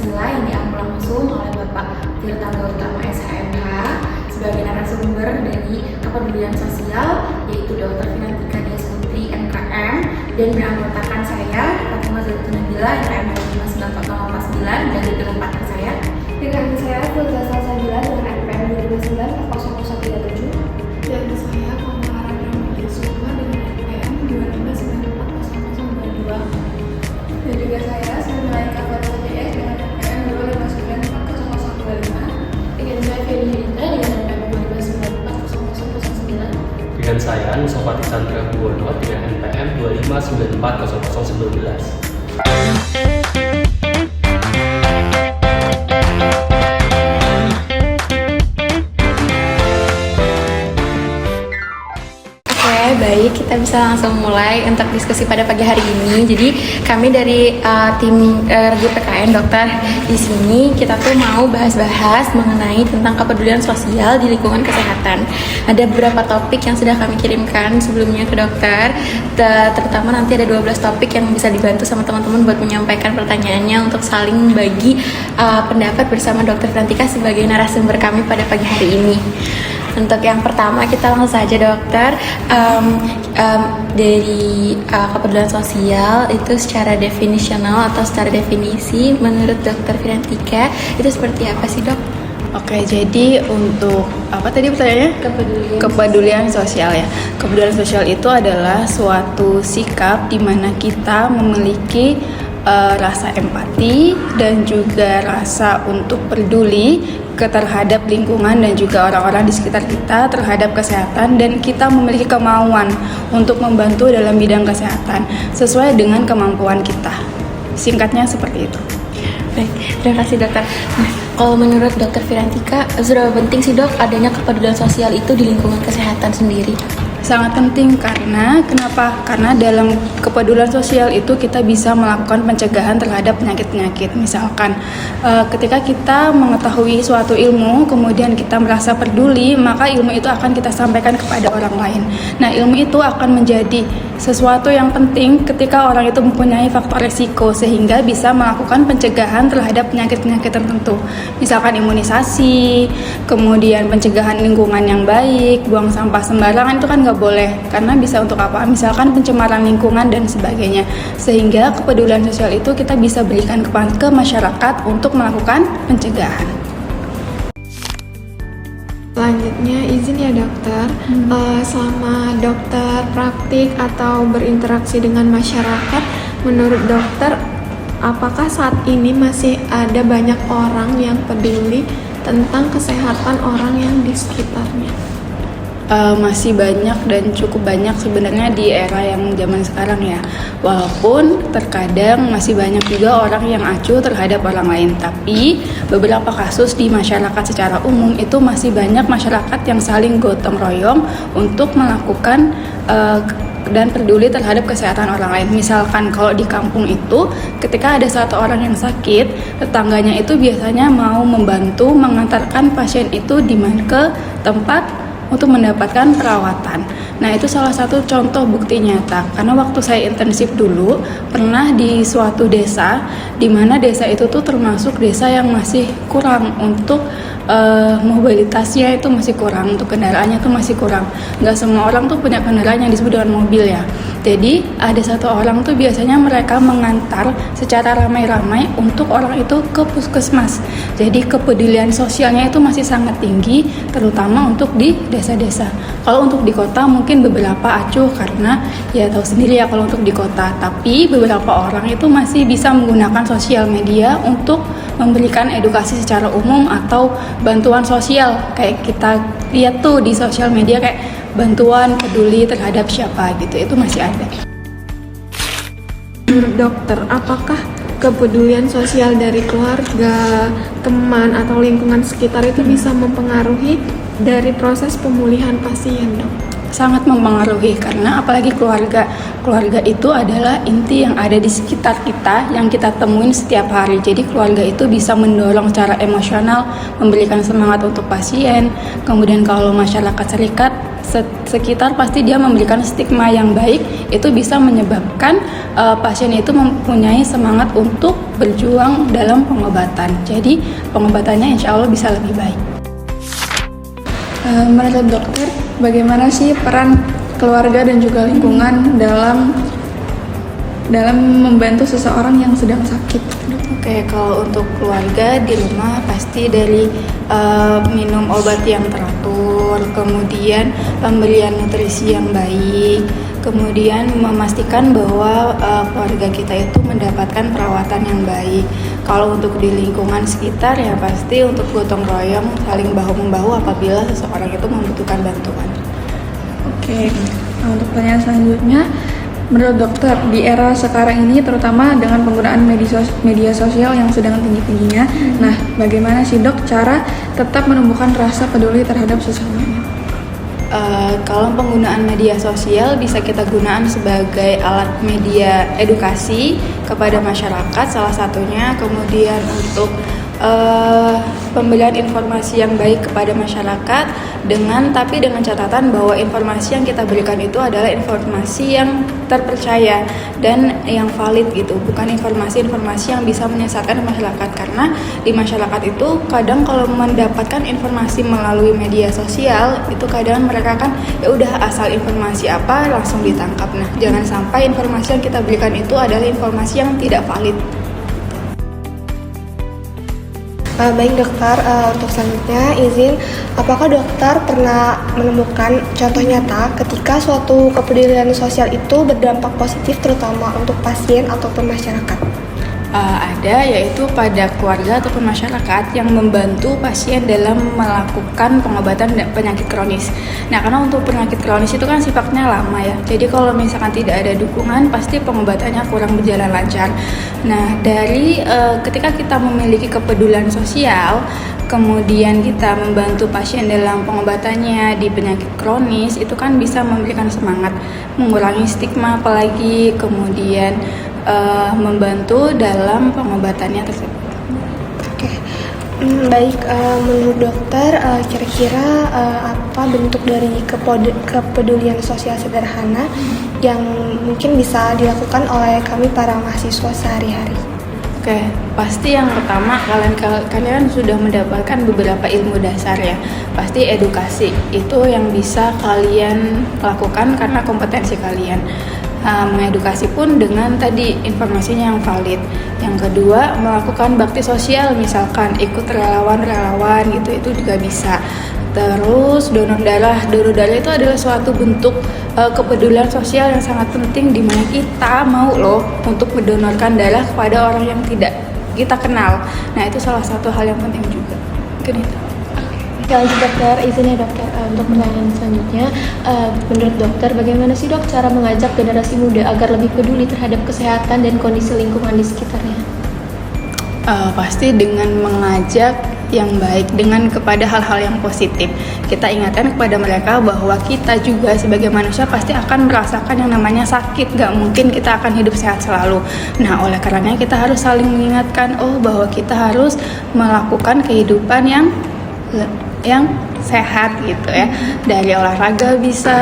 Pancasila yang diambil langsung oleh Bapak Tirta Gautama SHMH sebagai narasumber dari kepedulian sosial, yaitu Dr. Finantika Dias Putri MKM, dan beranggotakan saya Fatimah Zaitul Nabila MKM 29409 dan dipilih 4 ke saya. Dengan saya Fulza Salsabila dengan MPM 2009-0037. Dan saya Komara Ramadi Sukma dengan MPM 2594022. Dan juga saya Malaika Farza JS dengan MPM 2594025. Dengan saya Feni Rita dengan MPM 2940009. Dengan saya Nusofati Sandra Buwono dengan NPM 2594011. Baik, kita bisa langsung mulai untuk diskusi pada pagi hari ini. Jadi kami dari tim Regu PKN Dokter di sini kita tuh mau bahas-bahas mengenai tentang kepedulian sosial di lingkungan kesehatan. Ada beberapa topik yang sudah kami kirimkan sebelumnya ke dokter, terutama nanti ada 12 topik yang bisa dibantu sama teman-teman buat menyampaikan pertanyaannya untuk saling bagi pendapat bersama Dokter Finantika sebagai narasumber kami pada pagi hari ini. Untuk yang pertama kita langsung saja dokter, dari kepedulian sosial itu secara definisional atau secara definisi menurut Dokter Finantika itu seperti apa sih dok? Oke, jadi untuk apa tadi pertanyaannya? Kepedulian sosial ya. Kepedulian sosial itu adalah suatu sikap di mana kita memiliki rasa empati dan juga rasa untuk peduli terhadap lingkungan dan juga orang-orang di sekitar kita terhadap kesehatan, dan kita memiliki kemauan untuk membantu dalam bidang kesehatan sesuai dengan kemampuan kita. Singkatnya seperti itu. Baik, terima kasih dokter. Nah, kalau menurut Dokter Finantika, seberapa penting sih dok adanya kepedulian sosial itu di lingkungan kesehatan sendiri? Sangat penting karena kenapa? Karena dalam kepedulian sosial itu kita bisa melakukan pencegahan terhadap penyakit-penyakit. Misalkan ketika kita mengetahui suatu ilmu, kemudian kita merasa peduli, maka ilmu itu akan kita sampaikan kepada orang lain. Nah, ilmu itu akan menjadi sesuatu yang penting ketika orang itu mempunyai faktor resiko sehingga bisa melakukan pencegahan terhadap penyakit-penyakit tertentu. Misalkan imunisasi, kemudian pencegahan lingkungan yang baik, buang sampah sembarangan itu kan nggak boleh, karena bisa untuk apa? Misalkan pencemaran lingkungan dan sebagainya. Sehingga kepedulian sosial itu kita bisa berikan ke masyarakat untuk melakukan pencegahan. Selanjutnya izin ya dokter, selama dokter praktik atau berinteraksi dengan masyarakat, menurut dokter apakah saat ini masih ada banyak orang yang peduli tentang kesehatan orang yang di sekitarnya? Masih banyak dan cukup banyak sebenarnya di era yang zaman sekarang ya. Walaupun terkadang masih banyak juga orang yang acuh terhadap orang lain, tapi beberapa kasus di masyarakat secara umum itu masih banyak masyarakat yang saling gotong royong untuk melakukan dan peduli terhadap kesehatan orang lain. Misalkan kalau di kampung itu ketika ada satu orang yang sakit, tetangganya itu biasanya mau membantu mengantarkan pasien itu ke tempat untuk mendapatkan perawatan. Nah, itu salah satu contoh bukti nyata. Karena waktu saya intensif dulu, pernah di suatu desa, di mana desa itu tuh termasuk desa yang masih kurang untuk mobilitasnya itu masih kurang, untuk kendaraannya itu masih kurang. Nggak semua orang tuh punya kendaraan yang disebut dengan mobil ya. Jadi ada satu orang tuh biasanya mereka mengantar secara ramai-ramai untuk orang itu ke puskesmas. Jadi kepedulian sosialnya itu masih sangat tinggi, terutama untuk di desa-desa. Kalau untuk di kota mungkin beberapa acuh karena ya tahu sendiri ya kalau untuk di kota. Tapi beberapa orang itu masih bisa menggunakan sosial media untuk memberikan edukasi secara umum atau bantuan sosial. Kayak kita lihat tuh di sosial media kayak bantuan peduli terhadap siapa gitu, itu masih ada. Menurut dokter, apakah kepedulian sosial dari keluarga, teman, atau lingkungan sekitar itu bisa mempengaruhi dari proses pemulihan pasien, dok? sangat mempengaruhi, karena apalagi keluarga itu adalah inti yang ada di sekitar kita yang kita temuin setiap hari. Jadi keluarga itu bisa mendorong secara emosional, memberikan semangat untuk pasien. Kemudian kalau masyarakat sekitar pasti dia memberikan stigma yang baik, itu bisa menyebabkan pasien itu mempunyai semangat untuk berjuang dalam pengobatan. Jadi pengobatannya insya Allah bisa lebih baik. Menurut dokter, bagaimana sih peran keluarga dan juga lingkungan dalam membantu seseorang yang sedang sakit? Oke, kalau untuk keluarga di rumah pasti dari minum obat yang teratur, kemudian pemberian nutrisi yang baik, kemudian memastikan bahwa keluarga kita itu mendapatkan perawatan yang baik. Kalau untuk di lingkungan sekitar ya pasti untuk gotong royong, saling bahu-membahu apabila seseorang itu membutuhkan bantuan. Oke, nah, untuk pertanyaan selanjutnya, menurut dokter di era sekarang ini terutama dengan penggunaan media sosial yang sedang tinggi-tingginya, nah bagaimana sih dok cara tetap menumbuhkan rasa peduli terhadap sesamanya? Kalau penggunaan media sosial bisa kita gunakan sebagai alat media edukasi kepada masyarakat salah satunya, kemudian untuk pemberian informasi yang baik kepada masyarakat tapi dengan catatan bahwa informasi yang kita berikan itu adalah informasi yang terpercaya dan yang valid gitu, bukan informasi-informasi yang bisa menyesatkan masyarakat, karena di masyarakat itu kadang kalau mendapatkan informasi melalui media sosial itu kadang mereka kan ya udah asal informasi apa langsung ditangkap. Nah, jangan sampai informasi yang kita berikan itu adalah informasi yang tidak valid. Baik dokter, untuk selanjutnya izin, apakah dokter pernah menemukan contoh nyata ketika suatu kepedulian sosial itu berdampak positif terutama untuk pasien ataupun masyarakat? Ada, yaitu pada keluarga ataupun masyarakat yang membantu pasien dalam melakukan pengobatan penyakit kronis. Nah, karena untuk penyakit kronis itu kan sifatnya lama ya, jadi kalau misalkan tidak ada dukungan pasti pengobatannya kurang berjalan lancar. Nah, dari ketika kita memiliki kepedulian sosial, kemudian kita membantu pasien dalam pengobatannya di penyakit kronis, itu kan bisa memberikan semangat, mengurangi stigma apalagi, kemudian membantu dalam pengobatannya tersebut. Oke, baik. Menurut dokter, kira-kira apa bentuk dari kepedulian sosial sederhana yang mungkin bisa dilakukan oleh kami para mahasiswa sehari-hari? Oke, pasti yang pertama kalian sudah mendapatkan beberapa ilmu dasar ya. Pasti edukasi itu yang bisa kalian lakukan karena kompetensi kalian. Mengedukasi pun dengan tadi informasinya yang valid. Yang kedua, melakukan bakti sosial, misalkan ikut relawan gitu, itu juga bisa. Terus donor darah itu adalah suatu bentuk kepedulian sosial yang sangat penting, di mana kita mau loh untuk mendonorkan darah kepada orang yang tidak kita kenal. Nah, itu salah satu hal yang penting juga. Mungkin itu. Lanjut dokter, izin ya dokter, untuk pertanyaan selanjutnya, menurut dokter bagaimana sih dok cara mengajak generasi muda agar lebih peduli terhadap kesehatan dan kondisi lingkungan di sekitarnya? Pasti dengan mengajak yang baik, dengan kepada hal-hal yang positif. Kita ingatkan kepada mereka bahwa kita juga sebagai manusia pasti akan merasakan yang namanya sakit, gak mungkin kita akan hidup sehat selalu. Nah, oleh karenanya kita harus saling mengingatkan bahwa kita harus melakukan kehidupan yang sehat gitu ya, dari olahraga bisa,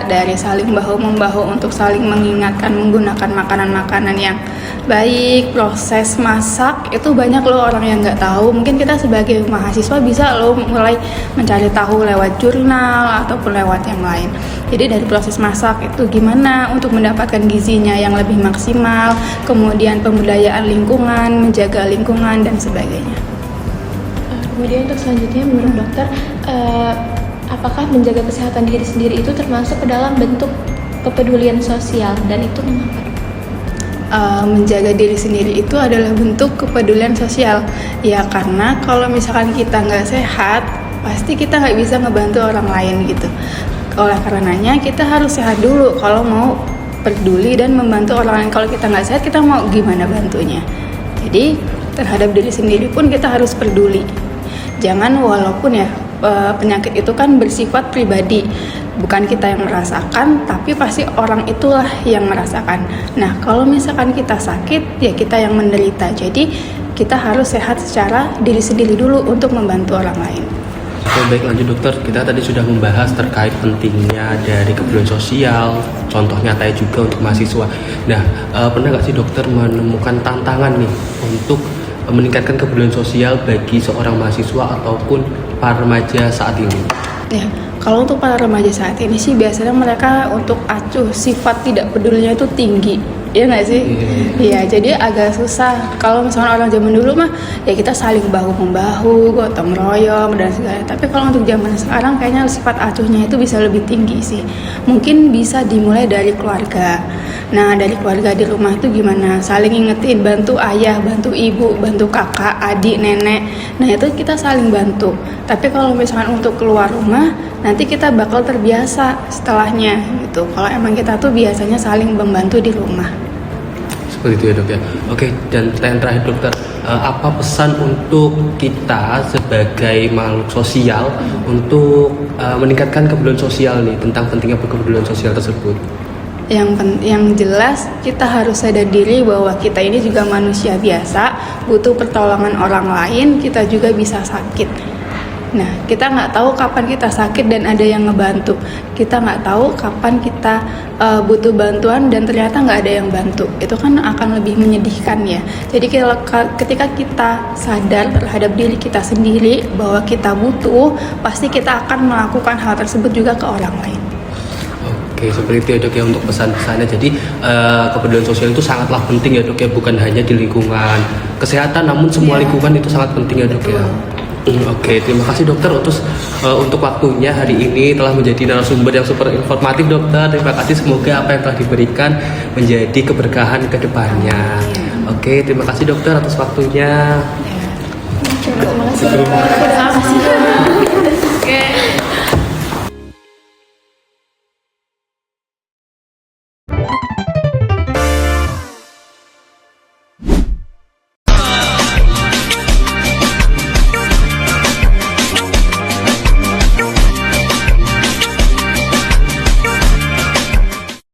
dari saling bahu-membahu untuk saling mengingatkan menggunakan makanan-makanan yang baik. Proses masak itu banyak loh orang yang nggak tahu, mungkin kita sebagai mahasiswa bisa loh mulai mencari tahu lewat jurnal ataupun lewat yang lain. Jadi dari proses masak itu gimana untuk mendapatkan gizinya yang lebih maksimal, kemudian pemberdayaan lingkungan, menjaga lingkungan dan sebagainya. Kemudian untuk selanjutnya menurut dokter, apakah menjaga kesehatan diri sendiri itu termasuk ke dalam bentuk kepedulian sosial, dan itu mengapa? Menjaga diri sendiri itu adalah bentuk kepedulian sosial ya, karena kalau misalkan kita nggak sehat pasti kita nggak bisa ngebantu orang lain gitu. Oleh karenanya kita harus sehat dulu kalau mau peduli dan membantu orang lain. Kalau kita nggak sehat, kita mau gimana bantunya? Jadi terhadap diri sendiri pun kita harus peduli. Jangan, walaupun ya penyakit itu kan bersifat pribadi, bukan kita yang merasakan, tapi pasti orang itulah yang merasakan. Nah, kalau misalkan kita sakit, ya kita yang menderita. Jadi kita harus sehat secara diri sendiri dulu untuk membantu orang lain. Oke, baik, lanjut dokter. Kita tadi sudah membahas terkait pentingnya dari kepedulian sosial, contoh nyatanya juga untuk mahasiswa. Nah, pernah nggak sih dokter menemukan tantangan nih untuk meningkatkan kepedulian sosial bagi seorang mahasiswa ataupun para remaja saat ini? Ya, kalau untuk para remaja saat ini sih biasanya mereka untuk acuh sifat tidak pedulinya itu tinggi. Iya nggak sih? Iya, jadi agak susah. Kalau misalnya orang zaman dulu mah ya kita saling bahu-membahu, gotong royong dan segala. Tapi kalau untuk zaman sekarang kayaknya sifat acuhnya itu bisa lebih tinggi sih. Mungkin bisa dimulai dari keluarga. Nah, dari keluarga di rumah itu gimana? Saling ingetin, bantu ayah, bantu ibu, bantu kakak, adik, nenek. Nah, itu kita saling bantu. Tapi kalau misalkan untuk keluar rumah, nanti kita bakal terbiasa setelahnya gitu. Kalau emang kita tuh biasanya saling membantu di rumah. Seperti itu ya dok ya. Oke, dan yang terakhir dokter, apa pesan untuk kita sebagai makhluk sosial untuk meningkatkan kepedulian sosial nih, tentang pentingnya kepedulian sosial tersebut? Yang jelas kita harus sadar diri bahwa kita ini juga manusia biasa, butuh pertolongan orang lain, kita juga bisa sakit. Nah, kita nggak tahu kapan kita sakit dan ada yang ngebantu. Kita nggak tahu kapan kita butuh bantuan dan ternyata nggak ada yang bantu. Itu kan akan lebih menyedihkan ya. Jadi ketika kita sadar terhadap diri kita sendiri bahwa kita butuh, pasti kita akan melakukan hal tersebut juga ke orang lain. Oke, seperti itu ya dok ya untuk pesan-pesannya. Jadi kepedulian sosial itu sangatlah penting ya dok ya, bukan hanya di lingkungan kesehatan, namun semua lingkungan itu sangat penting ya dok ya. Oke, terima kasih dokter untuk waktunya hari ini, telah menjadi narasumber yang super informatif dokter. Terima kasih, semoga apa yang telah diberikan menjadi keberkahan ke depannya. Oke, terima kasih dokter atas waktunya. Terima kasih.